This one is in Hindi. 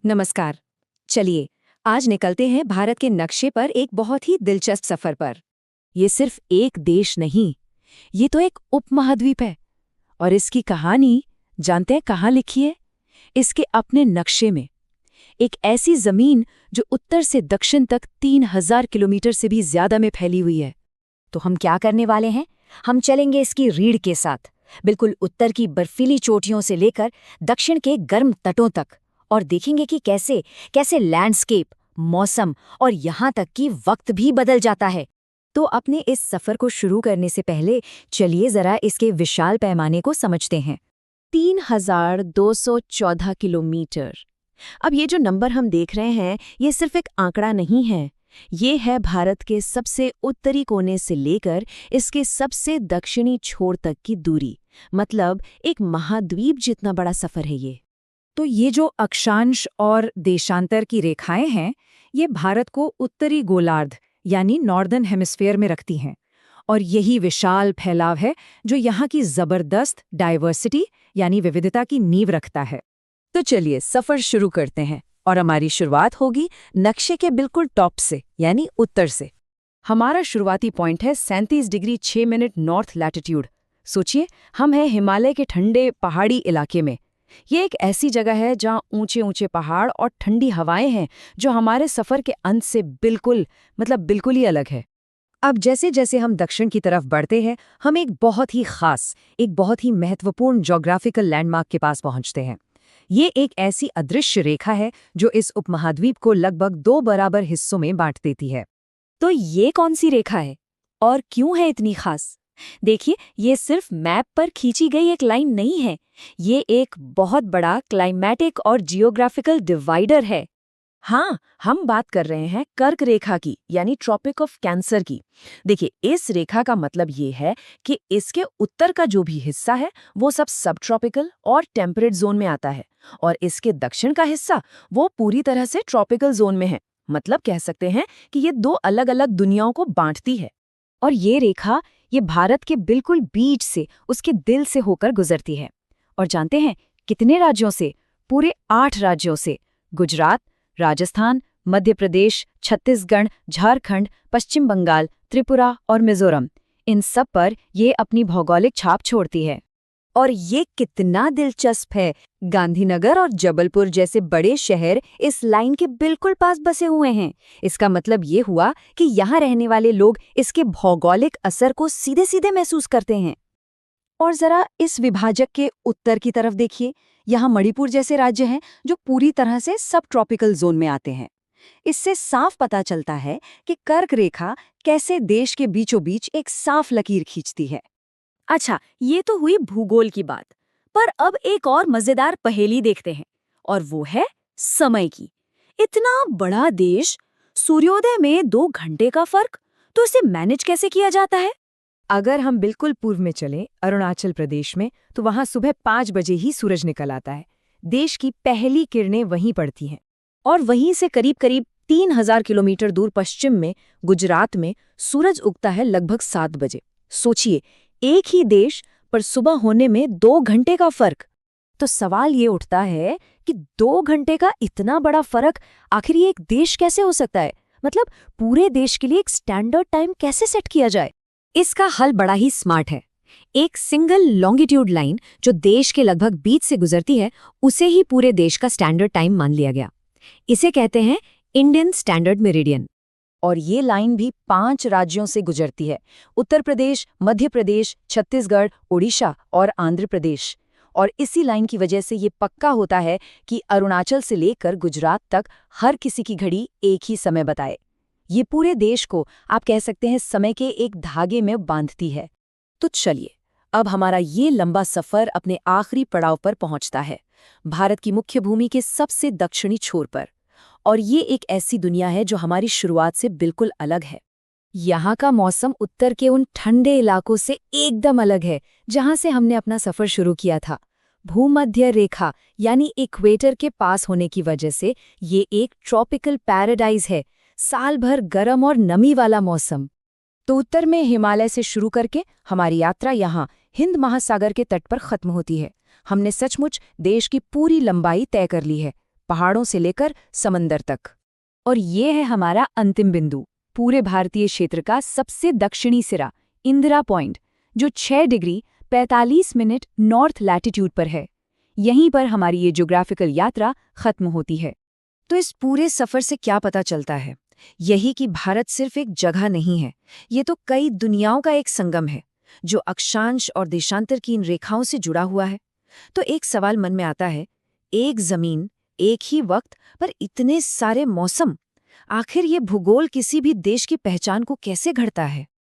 नमस्कार। चलिए आज निकलते हैं भारत के नक्शे पर एक बहुत ही दिलचस्प सफर पर। ये सिर्फ एक देश नहीं, ये तो एक उपमहाद्वीप है। और इसकी कहानी जानते हैं कहाँ लिखी है? इसके अपने नक्शे में। एक ऐसी जमीन जो उत्तर से दक्षिण तक 3000 किलोमीटर से भी ज्यादा में फैली हुई है। तो हम क्या करने वाले हैं? हम चलेंगे इसकी रीढ़ के साथ, बिल्कुल उत्तर की बर्फीली चोटियों से लेकर दक्षिण के गर्म तटों तक, और देखेंगे कि कैसे कैसे लैंडस्केप, मौसम और यहाँ तक कि वक्त भी बदल जाता है। तो अपने इस सफर को शुरू करने से पहले चलिए जरा इसके विशाल पैमाने को समझते हैं। 3214 किलोमीटर। अब ये जो नंबर हम देख रहे हैं, ये सिर्फ एक आंकड़ा नहीं है। ये है भारत के सबसे उत्तरी कोने से लेकर इसके सबसे दक्षिणी छोर तक की दूरी। मतलब एक महाद्वीप जितना बड़ा सफर है ये। तो ये जो अक्षांश और देशांतर की रेखाएं हैं, ये भारत को उत्तरी गोलार्ध यानी नॉर्दर्न हेमिस्फीयर में रखती हैं। और यही विशाल फैलाव है जो यहाँ की जबरदस्त डाइवर्सिटी यानी विविधता की नींव रखता है। तो चलिए सफर शुरू करते हैं, और हमारी शुरुआत होगी नक्शे के बिल्कुल टॉप से यानी उत्तर से। हमारा शुरुआती पॉइंट है 37 डिग्री 6 मिनट नॉर्थ लैटिट्यूड। सोचिए, हम हैं हिमालय के ठंडे पहाड़ी इलाके में। ये एक ऐसी जगह है जहाँ ऊंचे ऊंचे पहाड़ और ठंडी हवाएं हैं जो हमारे सफर के अंत से बिल्कुल ही अलग है। अब जैसे जैसे हम दक्षिण की तरफ बढ़ते हैं, हम एक बहुत ही महत्वपूर्ण ज्योग्राफिकल लैंडमार्क के पास पहुंचते हैं। ये एक ऐसी अदृश्य रेखा है जो इस उपमहाद्वीप को लगभग 2 बराबर हिस्सों में बांट देती है। तो ये कौन सी रेखा है और क्यों है इतनी खास? देखिए, ये सिर्फ मैप पर खींची गई एक लाइन नहीं है, ये एक बहुत बड़ा क्लाइमेटिक और जियोग्राफिकल डिवाइडर है। हाँ, हम बात कर रहे हैं कर्क रेखा की, यानी ट्रॉपिक ऑफ कैंसर की। देखिए, इस रेखा का मतलब ये है कि इसके उत्तर का जो भी हिस्सा है वो सब सब ट्रॉपिकल और टेम्परेट जोन में आता है, और इसके दक्षिण का हिस्सा वो पूरी तरह से ट्रॉपिकल जोन में है। मतलब कह सकते हैं कि ये 2 अलग-अलग दुनियाओं को बांटती है। और ये रेखा ये भारत के बिल्कुल बीच से, उसके दिल से होकर गुजरती है। और जानते हैं कितने राज्यों से? पूरे 8 राज्यों से। गुजरात, राजस्थान, मध्य प्रदेश, छत्तीसगढ़, झारखंड, पश्चिम बंगाल, त्रिपुरा और मिजोरम, इन सब पर ये अपनी भौगोलिक छाप छोड़ती है। और ये कितना दिलचस्प है, गांधीनगर और जबलपुर जैसे बड़े शहर इस लाइन के बिल्कुल पास बसे हुए हैं। इसका मतलब ये हुआ कि यहाँ रहने वाले लोग इसके भौगोलिक असर को सीधे सीधे महसूस करते हैं। और जरा इस विभाजक के उत्तर की तरफ देखिए, यहाँ मणिपुर जैसे राज्य हैं जो पूरी तरह से सब ट्रॉपिकल जोन में आते हैं। इससे साफ पता चलता है कि कर्क रेखा कैसे देश के बीचों बीच एक साफ लकीर खींचती है। अच्छा, ये तो हुई भूगोल की बात, पर अब एक और मजेदार पहेली देखते हैं, और वो है समय की। इतना बड़ा देश, सूर्योदय में 2 घंटे का फर्क, तो इसे मैनेज कैसे किया जाता है? अगर हम बिल्कुल पूर्व में चलें, अरुणाचल प्रदेश में, तो वहां सुबह 5 बजे ही सूरज निकल आता है। देश की पहली किरणें वहीं पड़ती हैं। और वहीं से करीब करीब 3000 किलोमीटर दूर पश्चिम में गुजरात में सूरज उगता है लगभग 7 बजे। सोचिए, एक ही देश पर सुबह होने में 2 घंटे का फर्क। तो सवाल ये उठता है कि 2 घंटे का इतना बड़ा फर्क आखिर ये एक देश कैसे हो सकता है? मतलब पूरे देश के लिए एक स्टैंडर्ड टाइम कैसे सेट किया जाए? इसका हल बड़ा ही स्मार्ट है। एक सिंगल लॉन्गिट्यूड लाइन जो देश के लगभग बीच से गुजरती है, उसे ही पूरे देश का स्टैंडर्ड टाइम मान लिया गया। इसे कहते हैं इंडियन स्टैंडर्ड मेरिडियन। और ये लाइन भी 5 राज्यों से गुजरती है: उत्तर प्रदेश, मध्य प्रदेश, छत्तीसगढ़, ओडिशा और आंध्र प्रदेश। और इसी लाइन की वजह से ये पक्का होता है कि अरुणाचल से लेकर गुजरात तक हर किसी की घड़ी एक ही समय बताए। ये पूरे देश को आप कह सकते हैं समय के एक धागे में बांधती है। तो चलिए, अब हमारा ये लंबा सफर अपने आखिरी पड़ाव पर पहुंचता है, भारत की मुख्य भूमि के सबसे दक्षिणी छोर पर। और ये एक ऐसी दुनिया है जो हमारी शुरुआत से बिल्कुल अलग है। यहाँ का मौसम उत्तर के उन ठंडे इलाकों से एकदम अलग है जहाँ से हमने अपना सफर शुरू किया था। भूमध्य रेखा यानी इक्वेटर के पास होने की वजह से ये एक ट्रॉपिकल पैराडाइज है, साल भर गर्म और नमी वाला मौसम। तो उत्तर में हिमालय से शुरू करके हमारी यात्रा यहाँ हिंद महासागर के तट पर खत्म होती है। हमने सचमुच देश की पूरी लंबाई तय कर ली है, पहाड़ों से लेकर समंदर तक। और ये है हमारा अंतिम बिंदु, पूरे भारतीय क्षेत्र का सबसे दक्षिणी सिरा, इंदिरा पॉइंट, जो 6 डिग्री 45 मिनट नॉर्थ लैटिट्यूड पर है। यहीं पर हमारी ये ज्योग्राफिकल यात्रा खत्म होती है। तो इस पूरे सफर से क्या पता चलता है? यही कि भारत सिर्फ एक जगह नहीं है, ये तो कई दुनियाओं का एक संगम है, जो अक्षांश और देशांतर की इन रेखाओं से जुड़ा हुआ है। तो एक सवाल मन में आता है, एक जमीन, एक ही वक्त पर इतने सारे मौसम, आखिर ये भूगोल किसी भी देश की पहचान को कैसे घड़ता है?